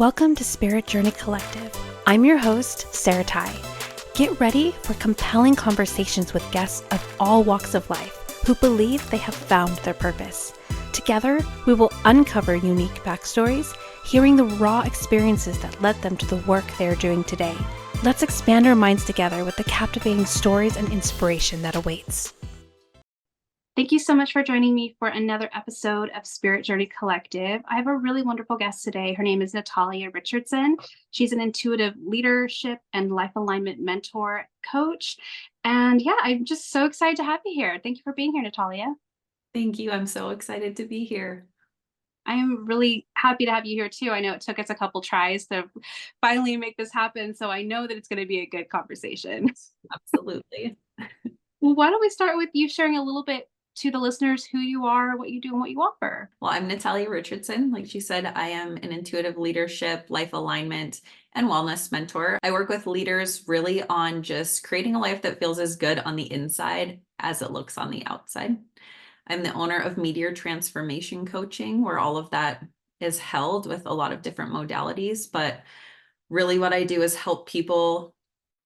Welcome to Spirit Journey Collective. I'm your host, Sarah Ty. Get ready for compelling conversations with guests of all walks of life who believe they have found their purpose. Together, we will uncover unique backstories, hearing the raw experiences that led them to the work they are doing today. Let's expand our minds together with the captivating stories and inspiration that awaits. Thank you so much for joining me for another episode of Spirit Journey Collective. I have a really wonderful guest today. Her name is Natalia Richardson. She's an intuitive leadership and life alignment mentor coach. And yeah, I'm just so excited to have you here. Thank you for being here, Natalia. Thank you. I'm so excited to be here. I am really happy to have you here too. I know it took us a couple tries to finally make this happen, so I know that it's going to be a good conversation. Absolutely. Well, why don't we start with you sharing a little bit to the listeners who you are, what you do, and what you offer. Well, I'm Natalia Richardson. Like she said, I am an intuitive leadership, life alignment, and wellness mentor. I work with leaders really on just creating a life that feels as good on the inside as it looks on the outside. I'm the owner of Meteor Transformation Coaching, where all of that is held with a lot of different modalities. But really what I do is help people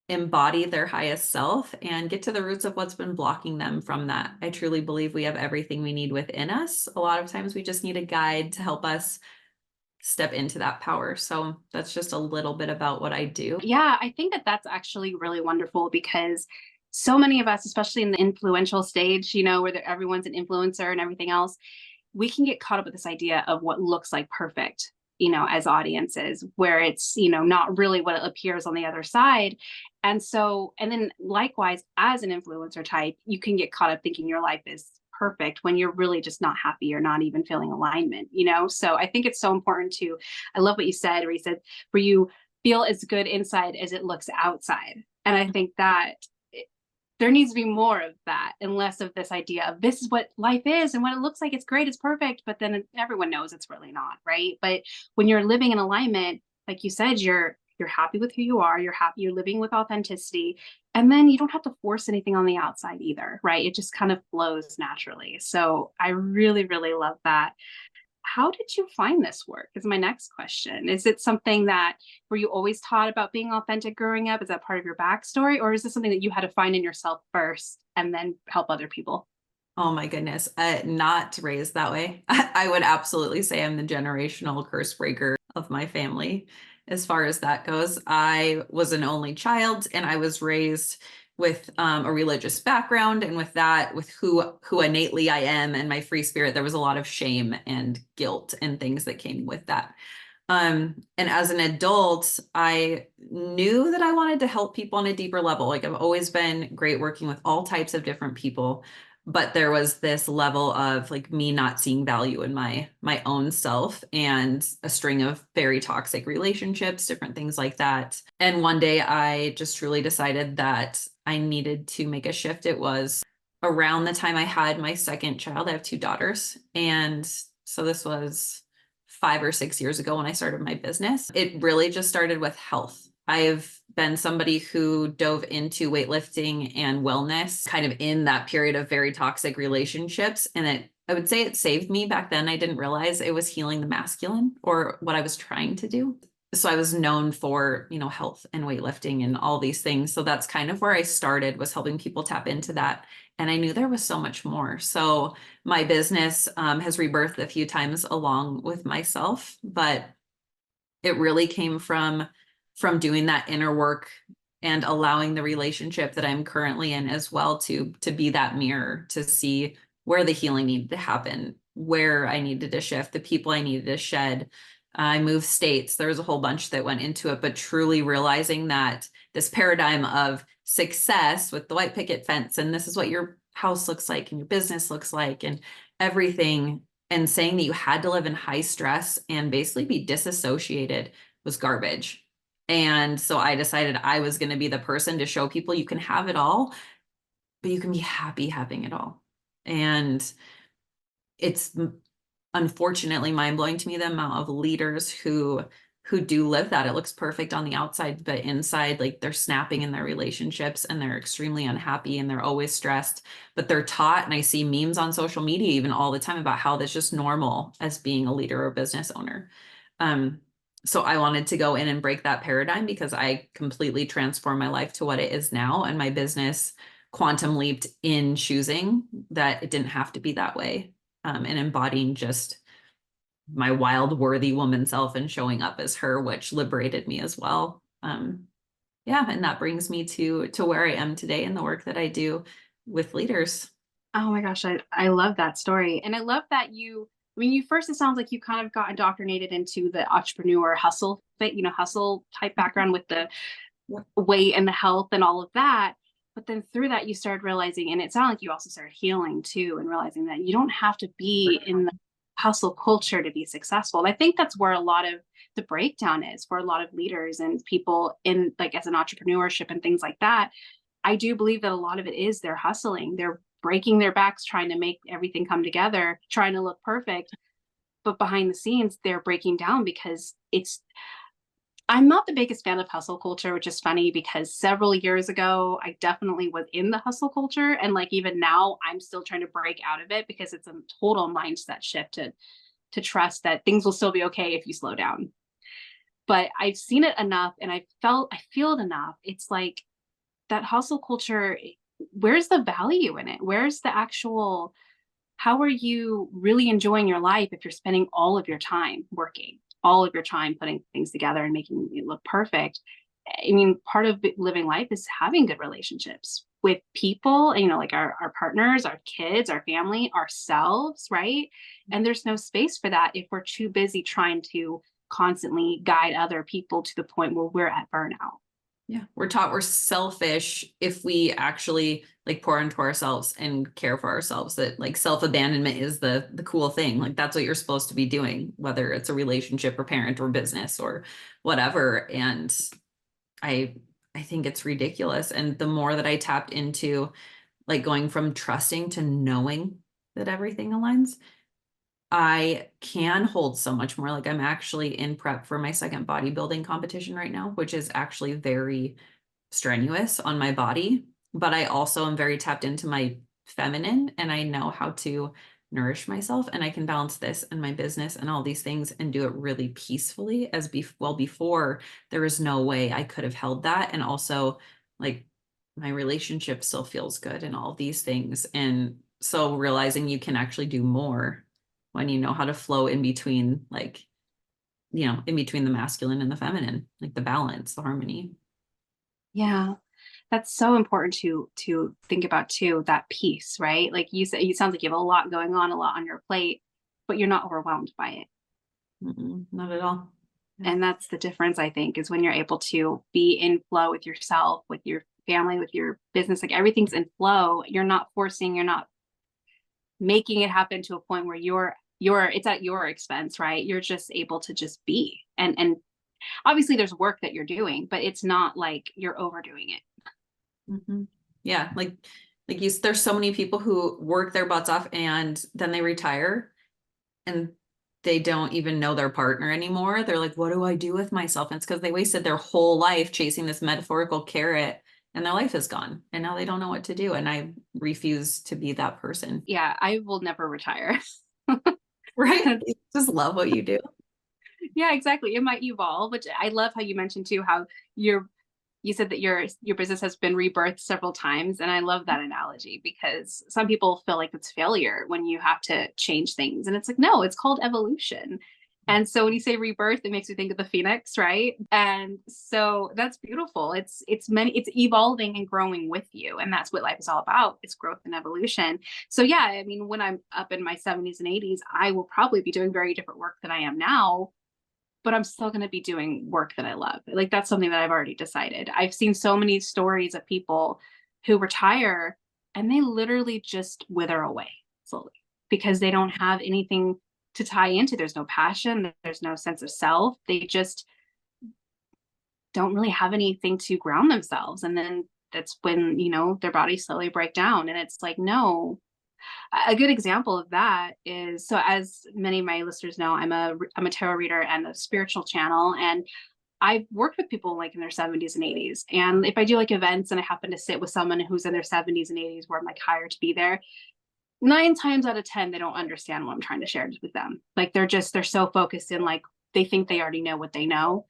embody their highest self and get to the roots of what's been blocking them from that. I truly believe we have everything we need within us. A lot of times we just need a guide to help us step into that power. So that's just a little bit about what I do. Yeah, I think that that's actually really wonderful because so many of us, especially in the influential stage, where everyone's an influencer and everything else, we can get caught up with this idea of what looks like perfect, as audiences, where it's, not really what appears on the other side. And then likewise, as an influencer type, you can get caught up thinking your life is perfect when you're really just not happy or not even feeling alignment, So I think it's so important I love what you said, where you feel as good inside as it looks outside. And I think that there needs to be more of that and less of this idea of this is what life is and what it looks like. It's great. It's perfect. But then everyone knows it's really not. Right. But when you're living in alignment, like you said, you're happy with who you are. You're happy. You're living with authenticity. And then you don't have to force anything on the outside either. Right. It just kind of flows naturally. So I really, really love that. How did you find this work is my next question. Is it something that were you always taught about being authentic growing up? Is that part of your backstory? Or is this something that you had to find in yourself first and then help other people? Oh my goodness. Not raised that way. I would absolutely say I'm the generational curse breaker of my family. As far as that goes, I was an only child and I was raised with a religious background, and with that, with who innately I am and my free spirit, there was a lot of shame and guilt and things that came with that. And as an adult, I knew that I wanted to help people on a deeper level. Like I've always been great working with all types of different people, but there was this level of like me not seeing value in my own self and a string of very toxic relationships, different things like that. And one day I just truly decided that I needed to make a shift. It was around the time I had my second child. I have two daughters. And so this was 5 or 6 years ago when I started my business. It really just started with health. I've been somebody who dove into weightlifting and wellness kind of in that period of very toxic relationships. And I would say it saved me back then. I didn't realize it was healing the masculine or what I was trying to do. So I was known for, health and weightlifting and all these things. So that's kind of where I started, was helping people tap into that. And I knew there was so much more. So my business has rebirthed a few times along with myself, but it really came from doing that inner work and allowing the relationship that I'm currently in as well to be that mirror, to see where the healing needed to happen, where I needed to shift, the people I needed to shed. I moved states. There was a whole bunch that went into it, but truly realizing that this paradigm of success with the white picket fence, and this is what your house looks like and your business looks like and everything, and saying that you had to live in high stress and basically be disassociated was garbage. And so I decided I was going to be the person to show people you can have it all, but you can be happy having it all. And it's unfortunately mind-blowing to me the amount of leaders who do live that. It looks perfect on the outside, but inside, like, they're snapping in their relationships and they're extremely unhappy and they're always stressed. But they're taught, and I see memes on social media even all the time about how that's just normal as being a leader or business owner. So I wanted to go in and break that paradigm because I completely transformed my life to what it is now. And my business quantum leaped in choosing that it didn't have to be that way, and embodying just my wild, worthy woman self and showing up as her, which liberated me as well. Yeah, and that brings me to where I am today and the work that I do with leaders. Oh my gosh, I love that story. And I love that I mean, you first, it sounds like you kind of got indoctrinated into the entrepreneur hustle, hustle type background with the Yeah. weight and the health and all of that. But then through that, you started realizing, and it sounded like you also started healing too, and realizing that you don't have to be in the hustle culture to be successful. And I think that's where a lot of the breakdown is for a lot of leaders and people in like as an entrepreneurship and things like that. I do believe that a lot of it is they're hustling. They're breaking their backs trying to make everything come together, trying to look perfect. But behind the scenes, they're breaking down because I'm not the biggest fan of hustle culture, which is funny because several years ago, I definitely was in the hustle culture. And like even now, I'm still trying to break out of it because it's a total mindset shift to trust that things will still be okay if you slow down. But I've seen it enough and I feel it enough. It's like that hustle culture, where's the value in it? Where's the actual, how are you really enjoying your life if you're spending all of your time working, all of your time putting things together and making it look perfect? I mean, part of living life is having good relationships with people, like our partners, our kids, our family, ourselves, right? And there's no space for that if we're too busy trying to constantly guide other people to the point where we're at burnout. Yeah, we're taught we're selfish if we actually like pour into ourselves and care for ourselves. That like self-abandonment is the cool thing. Like that's what you're supposed to be doing, whether it's a relationship or parent or business or whatever. And I I think it's ridiculous. And the more that I tapped into like going from trusting to knowing that everything aligns, I can hold so much more. Like I'm actually in prep for my second bodybuilding competition right now, which is actually very strenuous on my body. But I also am very tapped into my feminine and I know how to nourish myself and I can balance this and my business and all these things and do it really peacefully before there was no way I could have held that. And also like my relationship still feels good and all these things. And so realizing you can actually do more when you know how to flow in between, like, in between the masculine and the feminine, like the balance, the harmony. Yeah. That's so important to think about too, that piece, right? Like you said, it sounds like you have a lot going on, a lot on your plate, but you're not overwhelmed by it. Not at all. And that's the difference, I think, is when you're able to be in flow with yourself, with your family, with your business, like everything's in flow. You're not forcing, you're not making it happen to a point where it's at your expense, right? You're just able to just be. And obviously there's work that you're doing, but it's not like you're overdoing it. Yeah, like there's so many people who work their butts off and then they retire and they don't even know their partner anymore. They're like, what do I do with myself? And it's because they wasted their whole life chasing this metaphorical carrot and their life is gone. And now they don't know what to do. And I refuse to be that person. Yeah, I will never retire. Right? You just love what you do. Yeah, exactly. It might evolve, which I love how you mentioned too, how you said that your business has been rebirthed several times. And I love that analogy because some people feel like it's failure when you have to change things. And it's like, no, it's called evolution. And so when you say rebirth, it makes me think of the phoenix, right? And so that's beautiful. It's evolving and growing with you. And that's what life is all about. It's growth and evolution. So yeah, I mean, when I'm up in my 70s and 80s, I will probably be doing very different work than I am now, but I'm still going to be doing work that I love. Like that's something that I've already decided. I've seen so many stories of people who retire and they literally just wither away slowly because they don't have anything to tie into. There's no passion, there's no sense of self. They just don't really have anything to ground themselves. And then that's when, their bodies slowly break down. And it's like, no, a good example of that is, so as many of my listeners know, I'm a tarot reader and a spiritual channel. And I've worked with people like in their 70s and 80s. And if I do like events and I happen to sit with someone who's in their 70s and 80s where I'm like hired to be there, 9 times out of 10, they don't understand what I'm trying to share with them. Like they're so focused in like they think they already know what they know,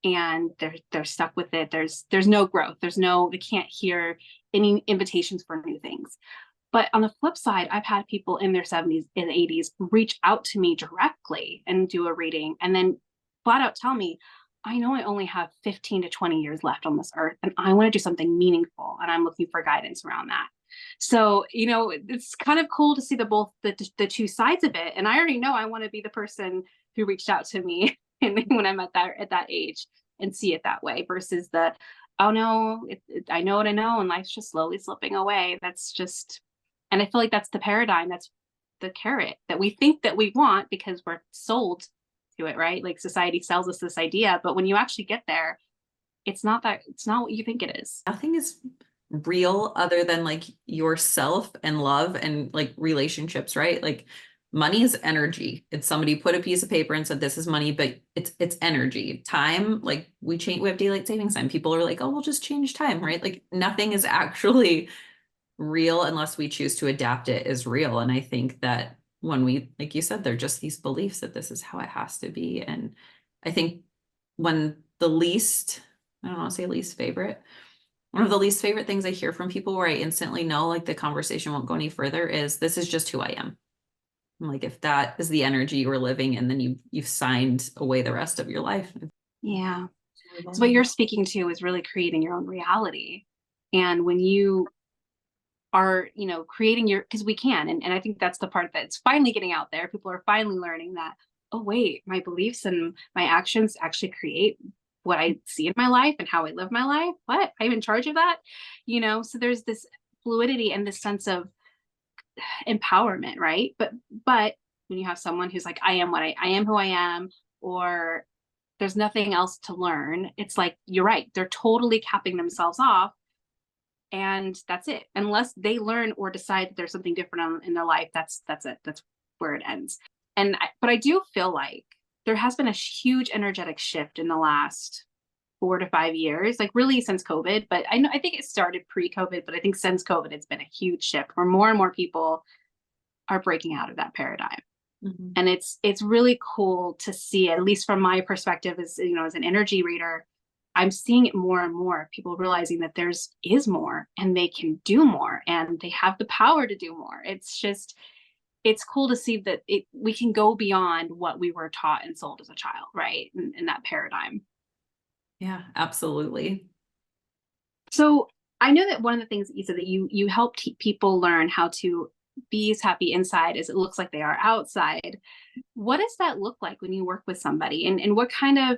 and they're stuck with it. There's no growth. They can't hear any invitations for new things. But on the flip side, I've had people in their 70s and 80s reach out to me directly and do a reading and then flat out tell me, I know I only have 15 to 20 years left on this earth, and I want to do something meaningful, and I'm looking for guidance around that. So, it's kind of cool to see the two sides of it. And I already know I want to be the person who reached out to me and when I'm at that age, and see it that way versus oh no, I know what I know, and life's just slowly slipping away. And I feel like that's the paradigm. That's the carrot that we think that we want because we're sold to it, right? Like society sells us this idea, but when you actually get there, it's not what you think it is. Nothing is real other than like yourself and love and like relationships, right? Like money is energy. It's somebody put a piece of paper and said, this is money, but it's energy. Time, like we have daylight savings time. People are like, oh, we'll just change time, right? Like nothing is actually real unless we choose to adapt it as real. And I think that when we, like you said, they're just these beliefs that this is how it has to be. And I think when I don't want to say least favorite, one of the least favorite things I hear from people where I instantly know like the conversation won't go any further is this is just who I am. I'm like, if that is the energy you were living and then you've signed away the rest of your life. Yeah. So what you're speaking to is really creating your own reality. And when you are, creating because we can, and I think that's the part that's finally getting out there. People are finally learning that, oh wait, my beliefs and my actions actually create what I see in my life and how I live my life. What? I'm in charge of that? So there's this fluidity and this sense of empowerment, right? But when you have someone who's like, I am who I am, or there's nothing else to learn, it's like, you're right, they're totally capping themselves off, and that's it. Unless they learn or decide that there's something different in their life, that's it. That's where it ends. But I do feel like there has been a huge energetic shift in the last 4 to 5 years, like really since COVID. But I think it started pre-COVID, but I think since COVID, it's been a huge shift where more and more people are breaking out of that paradigm. Mm-hmm. And it's really cool to see, at least from my perspective as an energy reader, I'm seeing it more and more, people realizing that is more and they can do more and they have the power to do more. It's cool to see that we can go beyond what we were taught and sold as a child, right? In that paradigm. Yeah, absolutely. So I know that one of the things that you said that you help people learn how to be as happy inside as it looks like they are outside. What does that look like when you work with somebody, and what kind of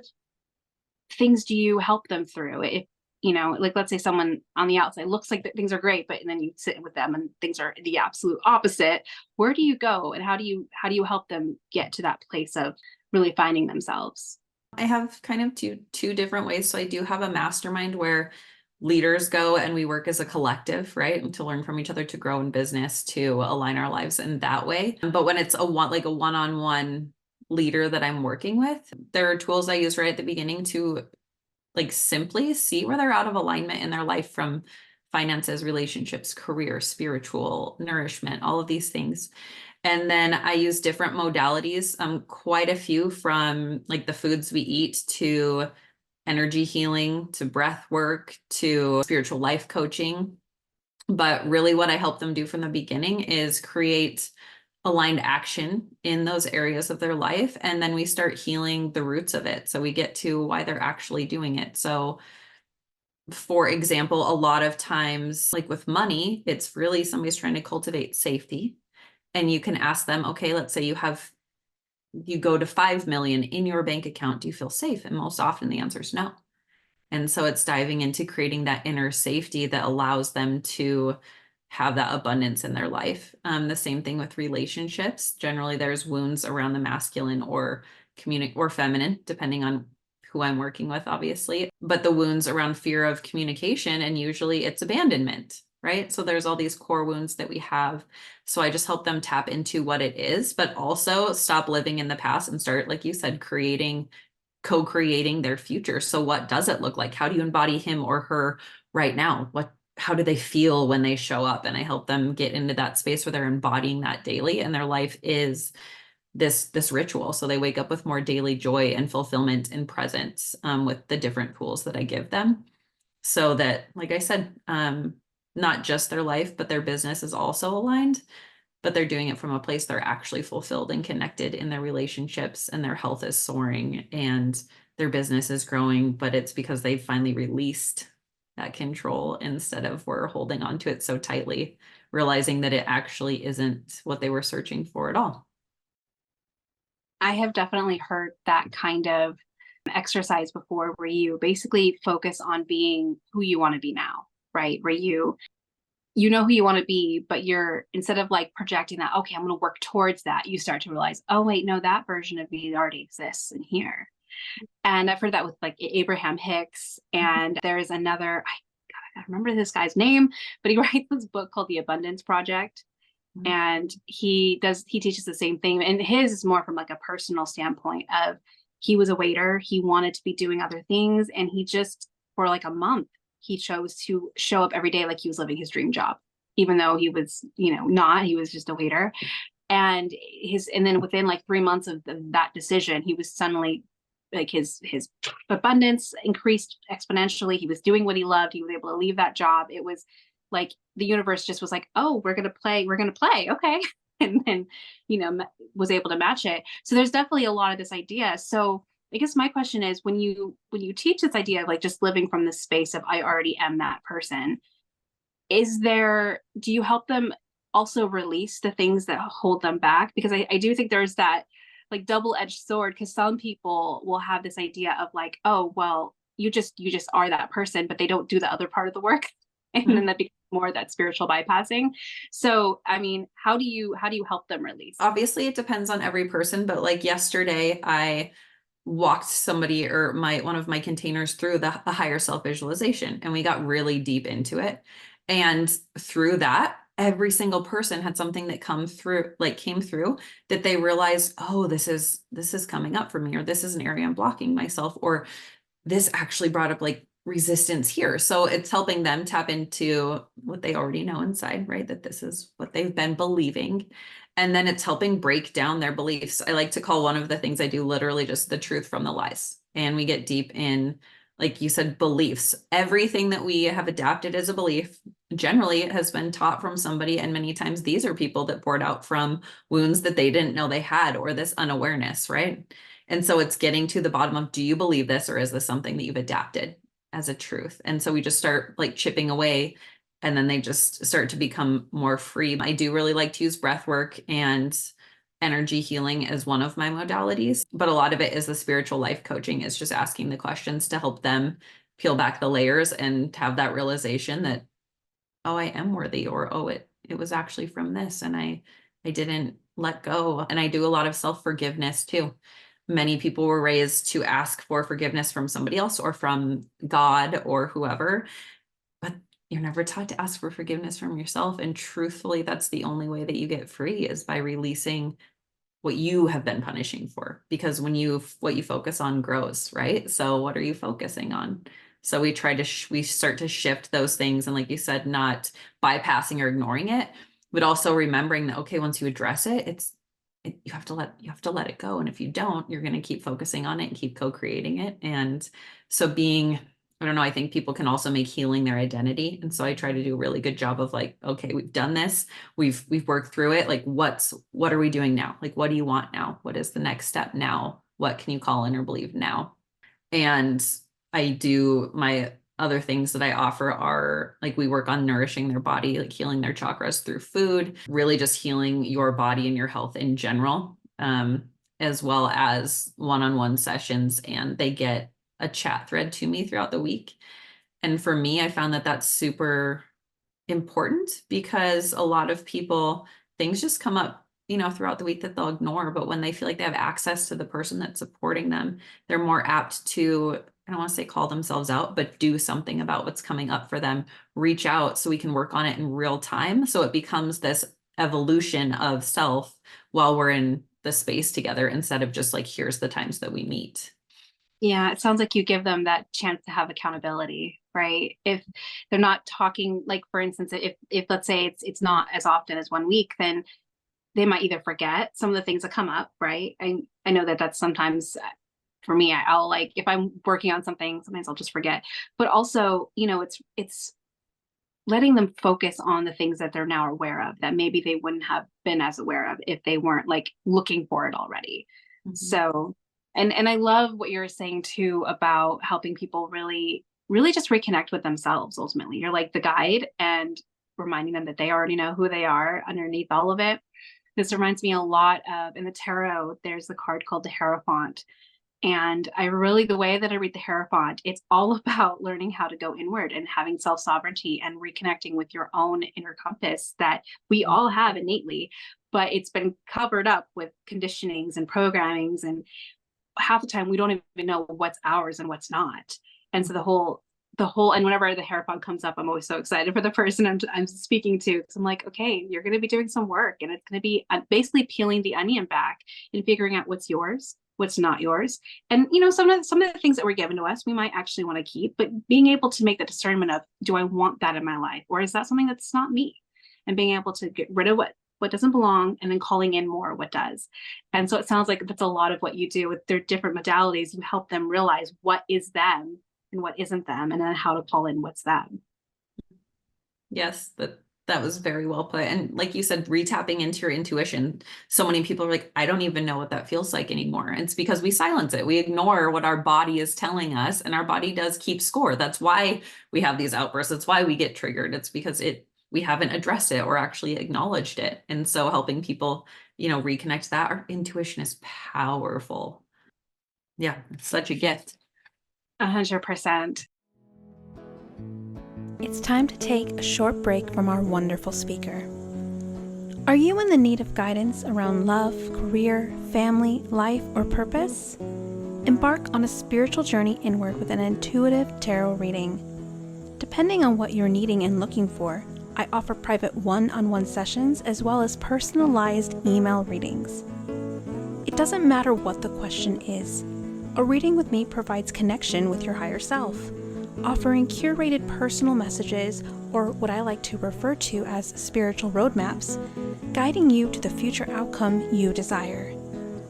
things do you help them through? If like let's say someone on the outside looks like that things are great, but then you sit with them and things are the absolute opposite, where do you go and how do you help them get to that place of really finding themselves? I have kind of two different ways. So I do have a mastermind where leaders go and we work as a collective, right? And to learn from each other, to grow in business, to align our lives in that way. But when it's a one-on-one leader that I'm working with, there are tools I use right at the beginning to like simply see where they're out of alignment in their life, from finances, relationships, career, spiritual, nourishment, all of these things. And then I use different modalities, quite a few, from like the foods we eat to energy healing, to breath work, to spiritual life coaching. But really what I help them do from the beginning is create aligned action in those areas of their life. And then we start healing the roots of it. So we get to why they're actually doing it. So for example, a lot of times, like with money, it's really somebody's trying to cultivate safety. And you can ask them, okay, let's say you go to 5 million in your bank account. Do you feel safe? And most often the answer is no. And so it's diving into creating that inner safety that allows them to have that abundance in their life. The same thing with relationships. Generally, there's wounds around the masculine or feminine, depending on who I'm working with, obviously. But the wounds around fear of communication, and usually it's abandonment, right? So there's all these core wounds that we have. So I just help them tap into what it is, but also stop living in the past and start, like you said, co-creating their future. So what does it look like? How do you embody him or her right now? How do they feel when they show up? And I help them get into that space where they're embodying that daily and their life is this ritual. So they wake up with more daily joy and fulfillment and presence with the different tools that I give them. So that, like I said, not just their life, but their business is also aligned, but they're doing it from a place they're actually fulfilled and connected in their relationships, and their health is soaring and their business is growing, but it's because they've finally released that control instead of we're holding on to it so tightly, realizing that it actually isn't what they were searching for at all. I have definitely heard that kind of exercise before, where you basically focus on being who you want to be now, right? Where you know who you want to be, but you're, instead of like projecting that, okay, I'm going to work towards that, you start to realize, oh wait, no, that version of me already exists in here. And I've heard that with like Abraham Hicks, and there's another, I don't remember this guy's name, but he writes this book called The Abundance Project. And he teaches the same thing. And his is more from like a personal standpoint of, he was a waiter, he wanted to be doing other things. And he just, for like a month, he chose to show up every day like he was living his dream job, even though he was, not, he was just a waiter. And then within like 3 months of that decision, he was suddenly like his abundance increased exponentially. He was doing what he loved. He was able to leave that job. It was like the universe just was like, oh, we're gonna play, okay. And then was able to match it. So there's definitely a lot of this idea. So I guess my question is, when you teach this idea of like just living from the space of I already am that person, do you help them also release the things that hold them back? Because I do think there's that like double-edged sword, because some people will have this idea of like, oh, well, you just are that person, but they don't do the other part of the work. And then that becomes more that spiritual bypassing. So, I mean, how do you help them release? Obviously, it depends on every person, but like yesterday, I walked somebody or one of my containers through the higher self visualization, and we got really deep into it. And through that, every single person had something that came through that they realized, oh, this is coming up for me, or this is an area I'm blocking myself, or this actually brought up like resistance here. So it's helping them tap into what they already know inside, right? That this is what they've been believing. And then it's helping break down their beliefs. I like to call one of the things I do literally just the truth from the lies. And we get deep in, like you said, beliefs. Everything that we have adapted as a belief generally has been taught from somebody. And many times these are people that poured out from wounds that they didn't know they had, or this unawareness, right? And so it's getting to the bottom of, do you believe this, or is this something that you've adapted as a truth? And so we just start like chipping away, and then they just start to become more free. I do really like to use breath work and energy healing as one of my modalities, but a lot of it is the spiritual life coaching, is just asking the questions to help them peel back the layers and have that realization that, oh, I am worthy, or oh, it was actually from this, and I didn't let go. And I do a lot of self-forgiveness too. Many people were raised to ask for forgiveness from somebody else or from God or whoever, but you're never taught to ask for forgiveness from yourself. And truthfully, that's the only way that you get free, is by releasing what you have been punishing for. Because what you focus on grows, right? So what are you focusing on? So we we start to shift those things. And like you said, not bypassing or ignoring it, but also remembering that, okay, once you address it, you have to let it go. And if you don't, you're going to keep focusing on it and keep co-creating it. And so I don't know, I think people can also make healing their identity. And so I try to do a really good job of like, okay, we've done this. We've worked through it. Like, what are we doing now? Like, what do you want now? What is the next step now? What can you call in or believe now? And my other things that I offer are like, we work on nourishing their body, like healing their chakras through food, really just healing your body and your health in general, as well as one-on-one sessions. And they get a chat thread to me throughout the week. And for me, I found that that's super important, because a lot of people, things just come up, throughout the week that they'll ignore. But when they feel like they have access to the person that's supporting them, they're more apt to, I don't want to say call themselves out, but do something about what's coming up for them, reach out so we can work on it in real time. So it becomes this evolution of self while we're in the space together, instead of just like, here's the times that we meet. Yeah, it sounds like you give them that chance to have accountability, right? If they're not talking, like for instance, if let's say it's not as often as 1 week, then they might either forget some of the things that come up, right? I know that that's sometimes for me, I'll like, if I'm working on something, sometimes I'll just forget. But also, it's letting them focus on the things that they're now aware of that maybe they wouldn't have been as aware of if they weren't like looking for it already. So, and I love what you're saying too about helping people really, really just reconnect with themselves. Ultimately, you're like the guide and reminding them that they already know who they are underneath all of it. This reminds me a lot of, in the tarot, there's the card called the Hierophant. And I really, the way that I read the Hierophant, it's all about learning how to go inward and having self sovereignty and reconnecting with your own inner compass that we all have innately, but it's been covered up with conditionings and programmings. And half the time we don't even know what's ours and what's not. And so and whenever the Hierophant comes up, I'm always so excited for the person I'm speaking to, because I'm like, okay, you're going to be doing some work, and it's going to be basically peeling the onion back and figuring out what's yours, what's not yours. And some of the things that were given to us, we might actually want to keep, but being able to make the discernment of, do I want that in my life, or is that something that's not me? And being able to get rid of what doesn't belong, and then calling in more what does. And so it sounds like that's a lot of what you do with their different modalities. You help them realize what is them and what isn't them, and then how to call in what's them. Yes, that was very well put. And like you said, retapping into your intuition. So many people are like, I don't even know what that feels like anymore. And it's because we silence it. We ignore what our body is telling us, and our body does keep score. That's why we have these outbursts. That's why we get triggered. It's because we haven't addressed it or actually acknowledged it. And so helping people, reconnect that, our intuition is powerful. Yeah, it's such a gift. 100%. It's time to take a short break from our wonderful speaker. Are you in the need of guidance around love, career, family, life, or purpose? Embark on a spiritual journey inward with an intuitive tarot reading. Depending on what you're needing and looking for, I offer private one-on-one sessions as well as personalized email readings. It doesn't matter what the question is. A reading with me provides connection with your higher self, offering curated personal messages, or what I like to refer to as spiritual roadmaps, guiding you to the future outcome you desire.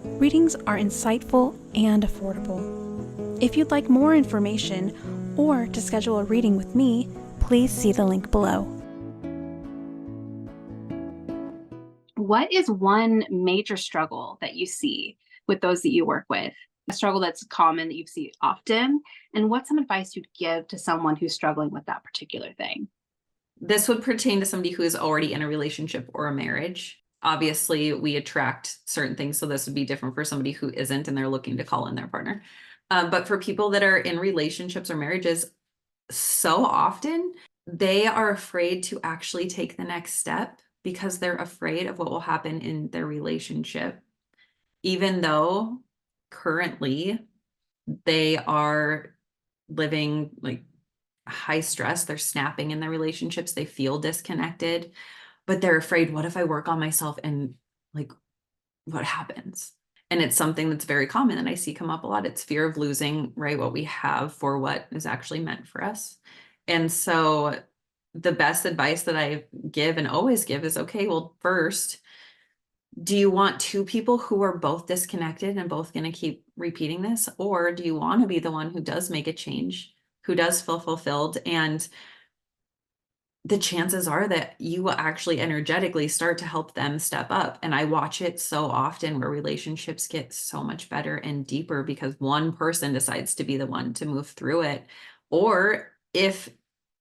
Readings are insightful and affordable. If you'd like more information or to schedule a reading with me, please see the link below. What is one major struggle that you see with those that you work with? A struggle that's common that you see often, and what's some advice you'd give to someone who's struggling with that particular thing? This would pertain to somebody who is already in a relationship or a marriage. Obviously, we attract certain things, so this would be different for somebody who isn't and they're looking to call in their partner. But for people that are in relationships or marriages, so often they are afraid to actually take the next step because they're afraid of what will happen in their relationship, even though currently they are living like high stress, they're snapping in their relationships, they feel disconnected, but they're afraid, what if I work on myself and like what happens? And it's something that's very common that I see come up a lot. It's fear of losing, right, what we have for what is actually meant for us. And so the best advice that I give and always give is, okay, well, first, do you want two people who are both disconnected and both going to keep repeating this? Or do you want to be the one who does make a change, who does feel fulfilled? And the chances are that you will actually energetically start to help them step up. And I watch it so often where relationships get so much better and deeper because one person decides to be the one to move through it. Or if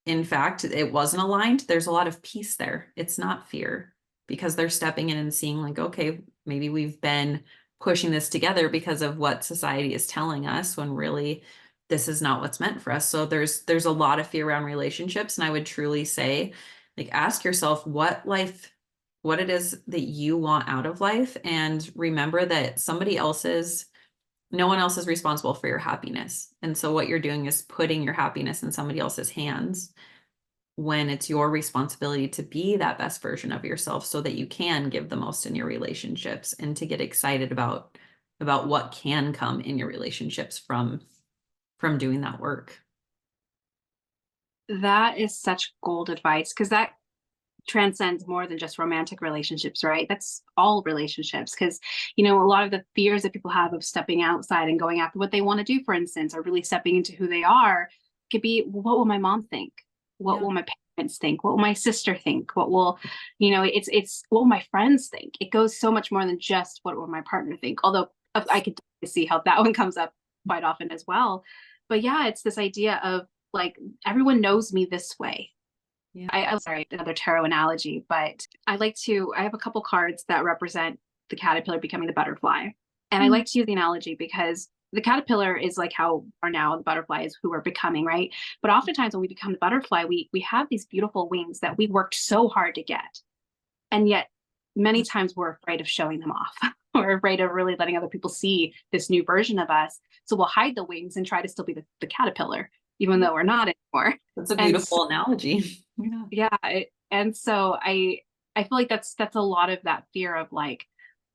in fact it wasn't aligned, there's a lot of peace there. It's not fear because they're stepping in and seeing like, okay, maybe we've been pushing this together because of what society is telling us when really this is not what's meant for us. So there's a lot of fear around relationships. And I would truly say, like, ask yourself what it is that you want out of life. And remember that no one else is responsible for your happiness. And so what you're doing is putting your happiness in somebody else's hands when it's your responsibility to be that best version of yourself so that you can give the most in your relationships and to get excited about what can come in your relationships from doing that work. That is such gold advice, because that transcends more than just romantic relationships, right? That's all relationships. Because, you know, a lot of the fears that people have of stepping outside and going after what they want to do, for instance, or really stepping into who they are, could be, well, what will my mom think? What will my parents think? What will my sister think? What will, you know, it's what will my friends think? It goes so much more than just what will my partner think. Although I could see how that one comes up quite often as well. But yeah, it's this idea of like, everyone knows me this way. Yeah. I'm sorry, another tarot analogy, but I have a couple cards that represent the caterpillar becoming the butterfly. And I like to use the analogy because the caterpillar is like how are now, the butterfly is who we're becoming, right? But oftentimes when we become the butterfly, we have these beautiful wings that we worked so hard to get. And yet many times we're afraid of showing them off. We're afraid of really letting other people see this new version of us. So we'll hide the wings and try to still be the caterpillar, even though we're not anymore. That's a beautiful analogy. Yeah. And so I feel like that's a lot of that fear of like,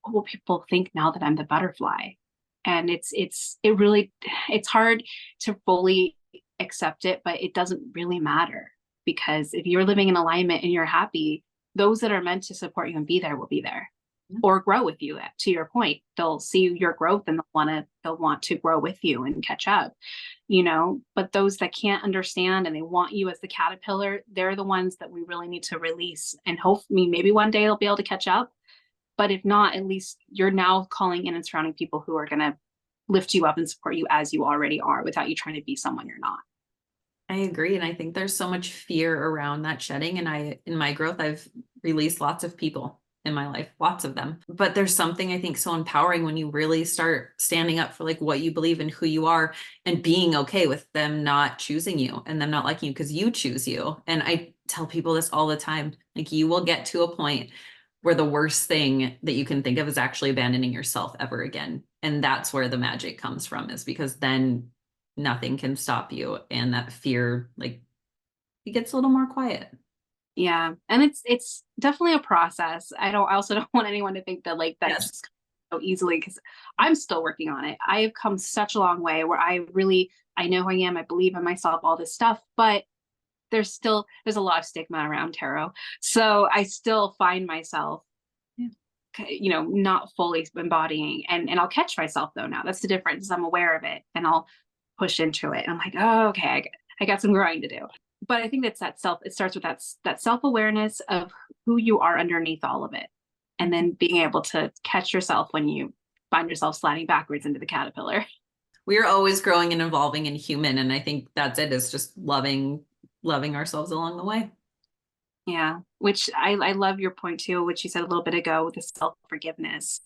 what will people think now that I'm the butterfly? And it's hard to fully accept it, but it doesn't really matter, because if you're living in alignment and you're happy, those that are meant to support you and be there will be there, or grow with you. To your point, they'll see your growth and they'll want to grow with you and catch up, you know. But those that can't understand and they want you as the caterpillar, they're the ones that we really need to release. And hopefully maybe one day they'll be able to catch up. But if not, at least you're now calling in and surrounding people who are going to lift you up and support you as you already are, without you trying to be someone you're not. I agree. And I think there's so much fear around that shedding. And in my growth, I've released lots of people in my life, lots of them. But there's something I think so empowering when you really start standing up for like what you believe and who you are, and being okay with them not choosing you and them not liking you because you choose you. And I tell people this all the time, like, you will get to a point where the worst thing that you can think of is actually abandoning yourself ever again. And that's where the magic comes from, is because then nothing can stop you. And that fear, like, it gets a little more quiet. Yeah. And it's definitely a process. I also don't want anyone to think that like that just so easily, because I'm still working on it. I have come such a long way where I know who I am, I believe in myself, all this stuff, but there's a lot of stigma around tarot. So I still find myself, you know, not fully embodying, and I'll catch myself though. Now that's the difference. I'm aware of it and I'll push into it. And I'm like, oh, okay, I got some growing to do. But I think it starts with that self-awareness of who you are underneath all of it. And then being able to catch yourself when you find yourself sliding backwards into the caterpillar. We are always growing and evolving and human. And I think that's it, is just loving ourselves along the way. Yeah, which I love your point too, which you said a little bit ago, with the self-forgiveness,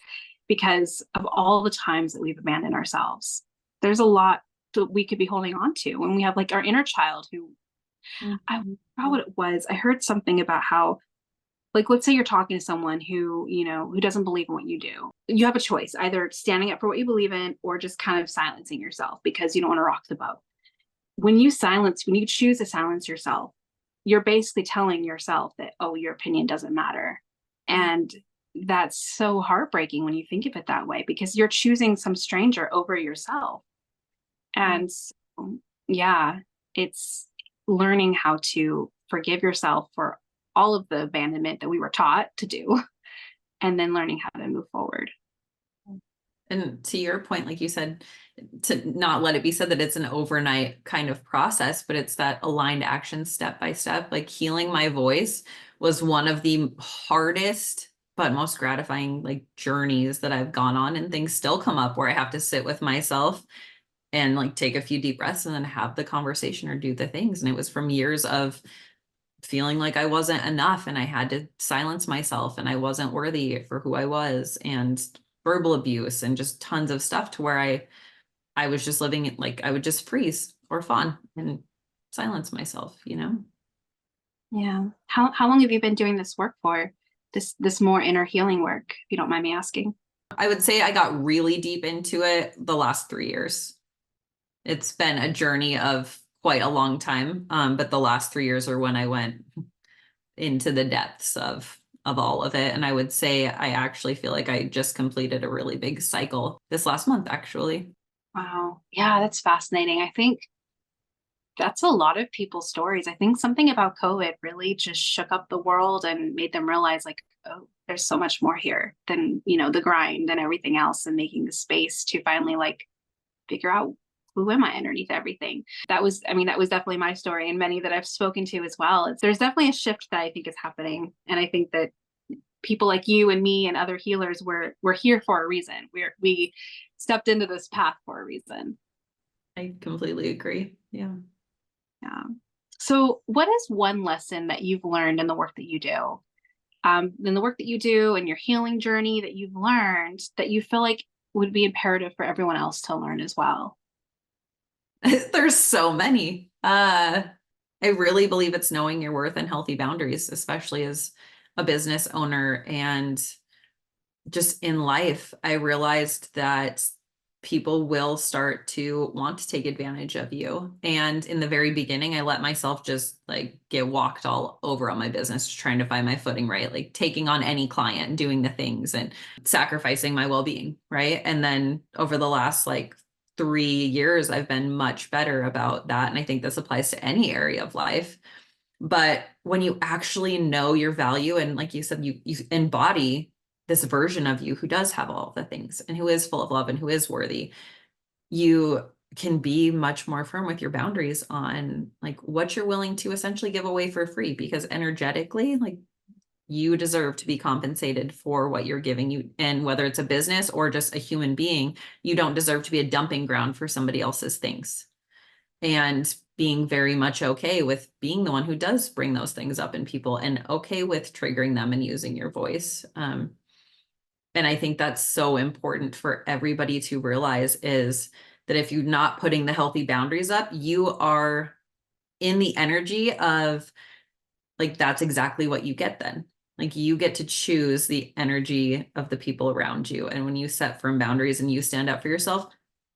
because of all the times that we've abandoned ourselves, there's a lot that we could be holding on to when we have like our inner child who, I forgot what it was. I heard something about how, like, let's say you're talking to someone who, you know, who doesn't believe in what you do. You have a choice, either standing up for what you believe in or just kind of silencing yourself because you don't want to rock the boat. When you choose to silence yourself, you're basically telling yourself that, oh, your opinion doesn't matter. And that's so heartbreaking when you think of it that way, because you're choosing some stranger over yourself. And so, yeah, it's learning how to forgive yourself for all of the abandonment that we were taught to do, and then learning how to move forward. And to your point, like you said, to not let it be said that it's an overnight kind of process, but it's that aligned action step by step. Like, healing my voice was one of the hardest but most gratifying like journeys that I've gone on, and things still come up where I have to sit with myself and like take a few deep breaths and then have the conversation or do the things. And it was from years of feeling like I wasn't enough and I had to silence myself and I wasn't worthy for who I was, and verbal abuse and just tons of stuff, to where I was just living it, like I would just freeze or fawn and silence myself, you know? Yeah. How long have you been doing this work for? This more inner healing work, if you don't mind me asking? I would say I got really deep into it the last 3 years. It's been a journey of quite a long time. But the last 3 years are when I went into the depths of all of it. And I would say I actually feel like I just completed a really big cycle this last month, actually. Wow. Yeah, that's fascinating. I think That's a lot of people's stories. I think something about COVID really just shook up the world and made them realize like, oh, there's so much more here than, the grind and everything else, and making the space to finally like figure out who am I underneath everything. That was definitely my story, and many that I've spoken to as well. There's definitely a shift that I think is happening. And I think that people like you and me and other healers, we're here for a reason. We stepped into this path for a reason. I completely agree. Yeah. Yeah. So what is one lesson that you've learned in the work that you do? In the work that you do and your healing journey that you've learned that you feel like would be imperative for everyone else to learn as well? There's so many. I really believe it's knowing your worth and healthy boundaries, especially as a business owner and just in life. I realized that people will start to want to take advantage of you. And in the very beginning, I let myself just like get walked all over on my business, trying to find my footing, right? Like taking on any client and doing the things and sacrificing my well-being, right? And then over the last like 3 years, I've been much better about that. And I think this applies to any area of life. But when you actually know your value, and like you said, you embody this version of you who does have all the things and who is full of love and who is worthy, you can be much more firm with your boundaries on like what you're willing to essentially give away for free, because energetically, like you deserve to be compensated for what you're giving. You, and whether it's a business or just a human being, you don't deserve to be a dumping ground for somebody else's things. And being very much okay with being the one who does bring those things up in people, and okay with triggering them and using your voice. And I think that's so important for everybody to realize, is that if you're not putting the healthy boundaries up, you are in the energy of like, that's exactly what you get then. Like you get to choose the energy of the people around you. And when you set firm boundaries and you stand up for yourself,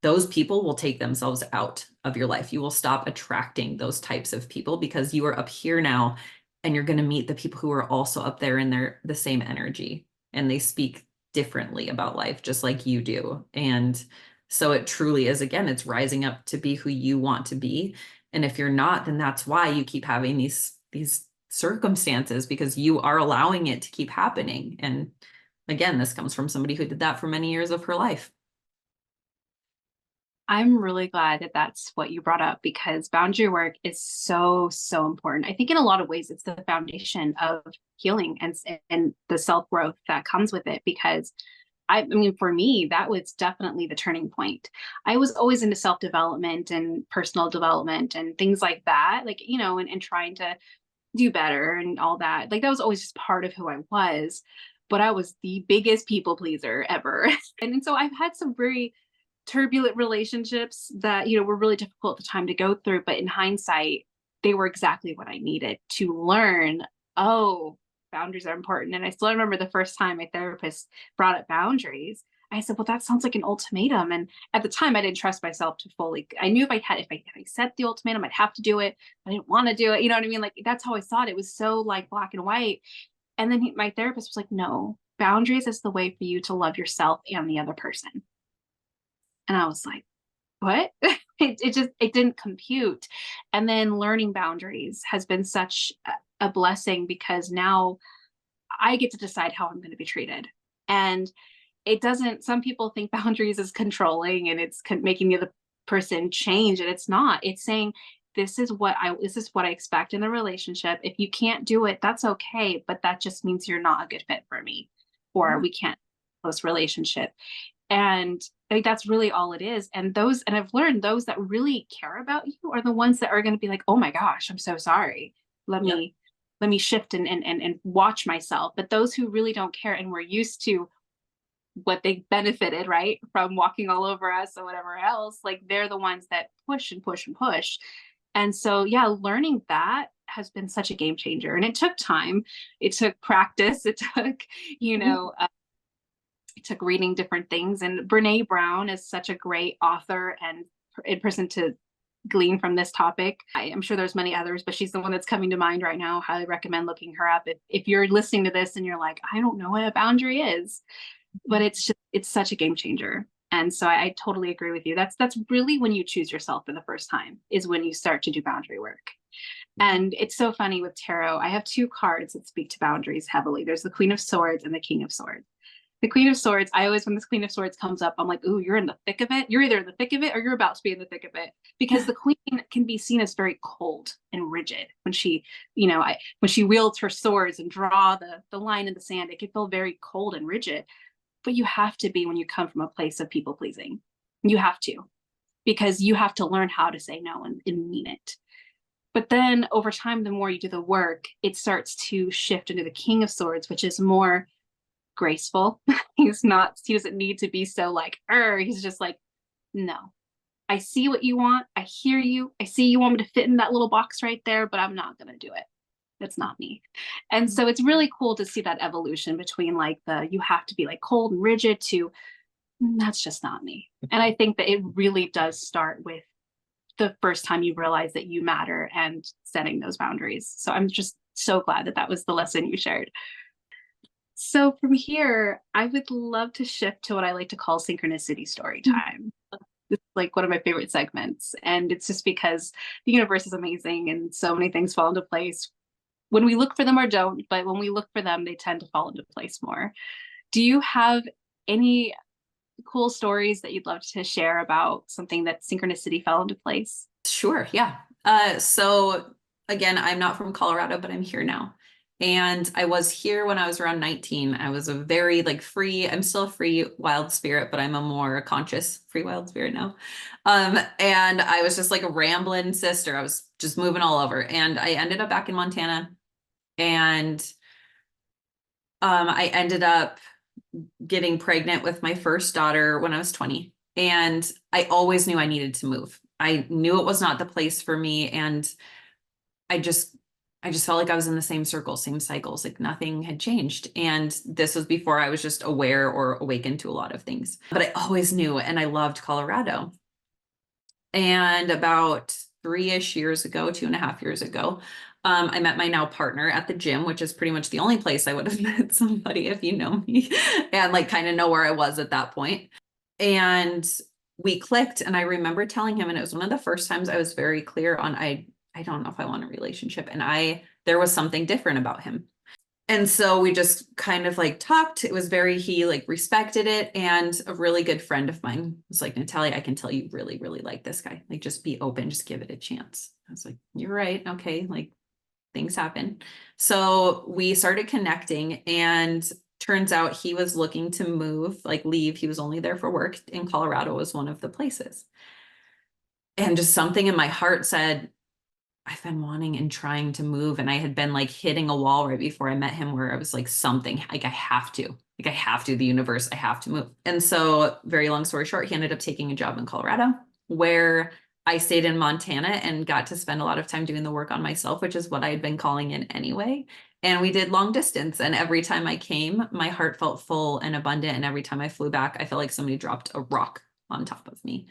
those people will take themselves out of your life. You will stop attracting those types of people because you are up here now, and you're going to meet the people who are also up there in the same energy, and they speak differently about life just like you do. And so it truly is, again, it's rising up to be who you want to be. And if you're not, then that's why you keep having these circumstances, because you are allowing it to keep happening. And again, this comes from somebody who did that for many years of her life. I'm really glad that that's what you brought up, because boundary work is so, so important. I think in a lot of ways, it's the foundation of healing and the self-growth that comes with it. Because I mean, for me, that was definitely the turning point. I was always into self-development and personal development and things like that, like, and trying to do better and all that. Like that was always just part of who I was, but I was the biggest people pleaser ever. And so I've had some very turbulent relationships that, were really difficult at the time to go through. But in hindsight, they were exactly what I needed to learn. Oh, boundaries are important. And I still remember the first time my therapist brought up boundaries. I said, well, that sounds like an ultimatum. And at the time I didn't trust myself to fully, I knew if I set the ultimatum, I'd have to do it. I didn't want to do it. You know what I mean? Like that's how I thought. It was so like black and white. And then my therapist was like, no, boundaries is the way for you to love yourself and the other person. And I was like, what? It didn't compute. And then learning boundaries has been such a blessing, because now I get to decide how I'm going to be treated. And it doesn't, some people think boundaries is controlling and it's making the other person change. And it's not. It's saying, this is what I expect in a relationship. If you can't do it, that's okay. But that just means you're not a good fit for me, or we can't close relationship. And I think that's really all it is. And I've learned those that really care about you are the ones that are going to be like, oh my gosh, I'm so sorry. Let me shift and watch myself. But those who really don't care and were used to what they benefited, right, from walking all over us or whatever else, like they're the ones that push and push and push. And so, yeah, learning that has been such a game changer. And it took time. It took practice. It took, it took reading different things. And Brene Brown is such a great author and person to glean from this topic. I'm sure there's many others, but she's the one that's coming to mind right now. Highly recommend looking her up. If you're listening to this and you're like, I don't know what a boundary is, but it's such a game changer. And so I totally agree with you. That's really when you choose yourself for the first time, is when you start to do boundary work. And it's so funny with tarot. I have two cards that speak to boundaries heavily. There's the Queen of Swords and the King of Swords. The Queen of Swords, I always, when this Queen of Swords comes up, I'm like, ooh, you're in the thick of it. You're either in the thick of it or you're about to be in the thick of it. Because the Queen can be seen as very cold and rigid when she, when she wields her swords and draw the line in the sand, it can feel very cold and rigid. But you have to be when you come from a place of people pleasing. You have to, because you have to learn how to say no and mean it. But then over time, the more you do the work, it starts to shift into the King of Swords, which is more graceful. He doesn't need to be so like, he's just like, no, I see what you want. I hear you. I see you want me to fit in that little box right there, but I'm not going to do it. That's not me. And so it's really cool to see that evolution between like you have to be like cold and rigid to that's just not me. And I think that it really does start with the first time you realize that you matter and setting those boundaries. So I'm just so glad that was the lesson you shared. So from here, I would love to shift to what I like to call synchronicity story time. It's like one of my favorite segments. And it's just because the universe is amazing and so many things fall into place when we look for them or don't, but when we look for them, they tend to fall into place more. Do you have any cool stories that you'd love to share about something that synchronicity fell into place? Sure. Yeah. So again, I'm not from Colorado, but I'm here now. And I was here when I was around 19. I was a very free, I'm still a free wild spirit, but I'm a more conscious free wild spirit now. And I was just like a rambling sister. I was just moving all over. And I ended up back in Montana, and I ended up getting pregnant with my first daughter when I was 20. And I always knew I needed to move. I knew it was not the place for me. And I just felt like I was in the same circle, same cycles, like nothing had changed. And this was before I was just aware or awakened to a lot of things. But I always knew, and I loved Colorado. And about 3-ish years ago, 2.5 years ago, I met my now partner at the gym, which is pretty much the only place I would have met somebody if you know me and kind of know where I was at that point. And we clicked, and I remember telling him, and it was one of the first times I was very clear on, I don't know if I want a relationship. And there was something different about him. And so we just kind of talked. It was he respected it. And a really good friend of mine was like, Natalia, I can tell you really, really like this guy. Just be open, just give it a chance. I was like, you're right. Okay. Things happen. So we started connecting, and turns out he was looking to move, leave. He was only there for work, and Colorado was one of the places. And just something in my heart said, I've been wanting and trying to move. And I had been hitting a wall right before I met him, where I was something, I have to, the universe, I have to move. And so very long story short, he ended up taking a job in Colorado, where I stayed in Montana and got to spend a lot of time doing the work on myself, which is what I had been calling in anyway. And we did long distance. And every time I came, my heart felt full and abundant. And every time I flew back, I felt like somebody dropped a rock on top of me.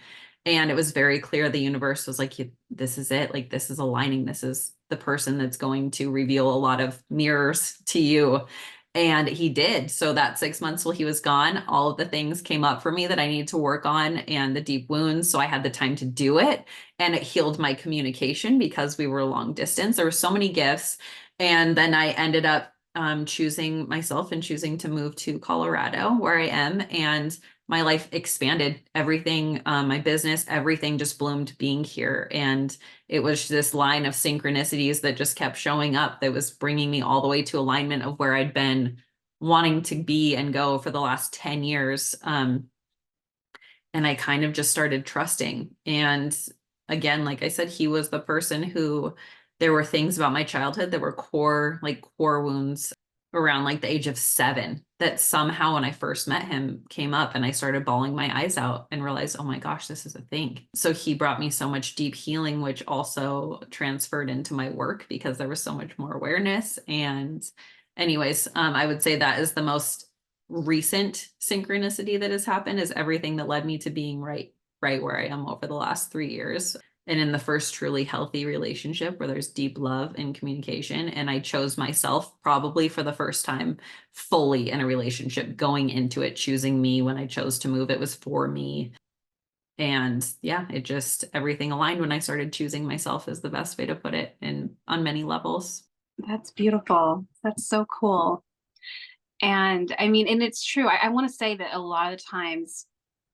And it was very clear the universe was like, this is it. This is aligning. This is the person that's going to reveal a lot of mirrors to you. And he did. So that 6 months while he was gone, all of the things came up for me that I needed to work on, and the deep wounds. So I had the time to do it, and it healed my communication because we were long distance. There were so many gifts. And then I ended up choosing myself and choosing to move to Colorado, where I am. And my life expanded. Everything, my business, everything just bloomed being here. And it was this line of synchronicities that just kept showing up that was bringing me all the way to alignment of where I'd been wanting to be and go for the last 10 years. And I kind of just started trusting. And again, like I said, he was the person who, there were things about my childhood that were core wounds around the age of 7 that somehow when I first met him came up, and I started bawling my eyes out and realized, oh my gosh, this is a thing. So he brought me so much deep healing, which also transferred into my work because there was so much more awareness. And anyways, I would say that is the most recent synchronicity that has happened, is everything that led me to being right where I am over the last 3 years. and in the first truly healthy relationship where there's deep love and communication. And I chose myself probably for the first time fully in a relationship, going into it, choosing me. When I chose to move, it was for me. And yeah, it just, everything aligned when I started choosing myself, is the best way to put it, and on many levels. That's beautiful. That's so cool. And I mean, and it's true. I want to say that a lot of times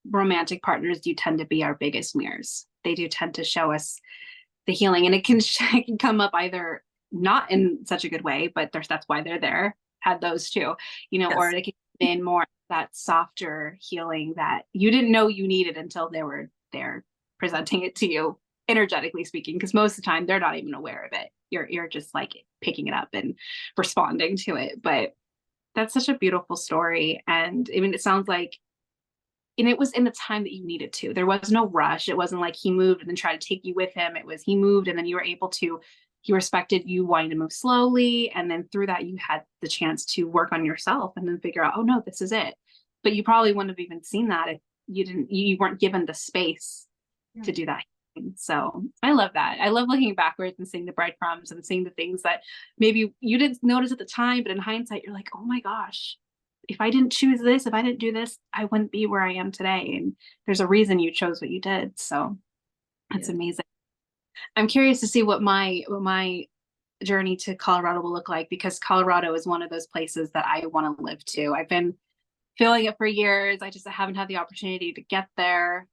romantic partners do tend to be our biggest mirrors. They do tend to show us the healing, and it can it can come up either not in such a good way, but that's why they're there. Had those too, Yes. or they can come in more that softer healing that you didn't know you needed until they were there presenting it to you, energetically speaking, because most of the time they're not even aware of it. You're just like picking it up and responding to it. But that's such a beautiful story. And I mean, it sounds like, and it was in the time that you needed to. There was no rush. It wasn't like he moved and then tried to take you with him. It was he moved and then you were able to, he respected you wanting to move slowly. And then through that, you had the chance to work on yourself and then figure out, oh no, this is it. But you probably wouldn't have even seen that if you weren't given the space to do that. So I love that. I love looking backwards and seeing the breadcrumbs and seeing the things that maybe you didn't notice at the time, but in hindsight, you're like, oh my gosh, if I didn't choose this, if I didn't do this, I wouldn't be where I am today. And there's a reason you chose what you did. So that's amazing. I'm curious to see what my journey to Colorado will look like, because Colorado is one of those places that I want to live to. I've been feeling it for years. I just haven't had the opportunity to get there.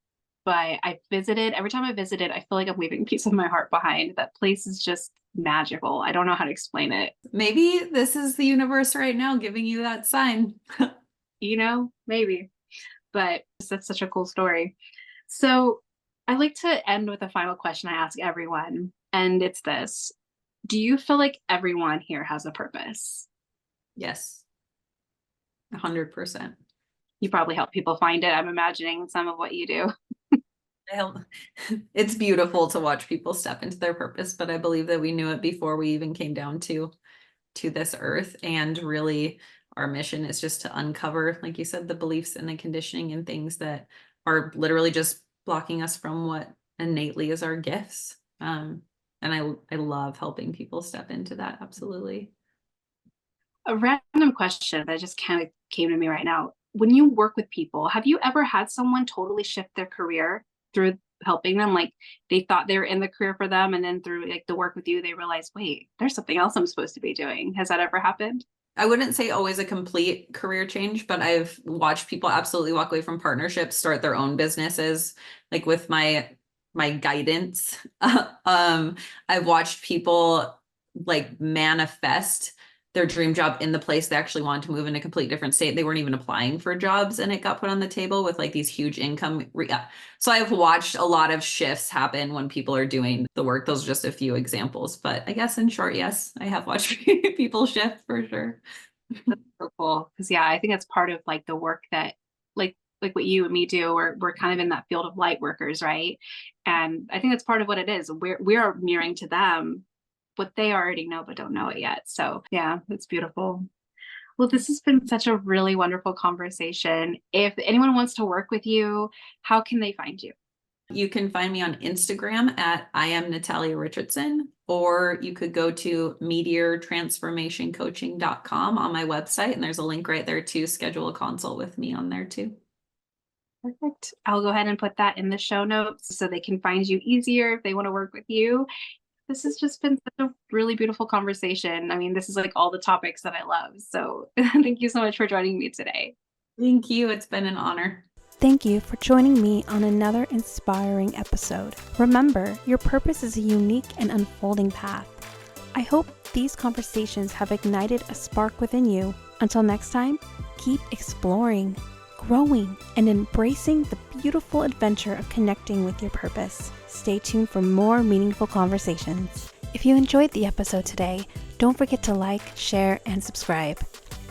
But I visited, every time I visited, I feel like I'm leaving a piece of my heart behind. That place is just magical. I don't know how to explain it. Maybe this is the universe right now giving you that sign. Maybe. But that's such a cool story. So I like to end with a final question I ask everyone. And it's this: do you feel like everyone here has a purpose? Yes. 100%. You probably help people find it. I'm imagining some of what you do. It's beautiful to watch people step into their purpose, but I believe that we knew it before we even came down to this earth. And really our mission is just to uncover, like you said, the beliefs and the conditioning and things that are literally just blocking us from what innately is our gifts. And I love helping people step into that. Absolutely. A random question that just kind of came to me right now. When you work with people, have you ever had someone totally shift their career through helping them? Like they thought they were in the career for them, and then through like the work with you, they realized, wait, there's something else I'm supposed to be doing. Has that ever happened? I wouldn't say always a complete career change, but I've watched people absolutely walk away from partnerships, start their own businesses. Like with my guidance, I've watched people like manifest their dream job in the place they actually wanted to move in a complete different state. They weren't even applying for jobs, and it got put on the table with like these huge income. So I've watched a lot of shifts happen when people are doing the work. Those are just a few examples, but I guess in short, yes, I have watched people shift for sure. That's so cool. Because yeah, I think that's part of like the work that like what you and me do. We're kind of in that field of light workers, right? And I think that's part of what it is. We are mirroring to them what they already know but don't know it yet. So yeah, that's beautiful. Well, this has been such a really wonderful conversation. If anyone wants to work with you, how can they find you? You can find me on Instagram at I am Natalia Richardson, or you could go to meteortransformationcoaching.com on my website, and there's a link right there to schedule a consult with me on there too. Perfect. I'll go ahead and put that in the show notes so they can find you easier if they want to work with you. This has just been such a really beautiful conversation. I mean, this is like all the topics that I love. So thank you so much for joining me today. Thank you. It's been an honor. Thank you for joining me on another inspiring episode. Remember, your purpose is a unique and unfolding path. I hope these conversations have ignited a spark within you. Until next time, keep exploring, growing, and embracing the beautiful adventure of connecting with your purpose. Stay tuned for more meaningful conversations. If you enjoyed the episode today, don't forget to like, share, and subscribe.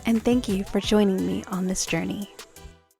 And thank you for joining me on this journey.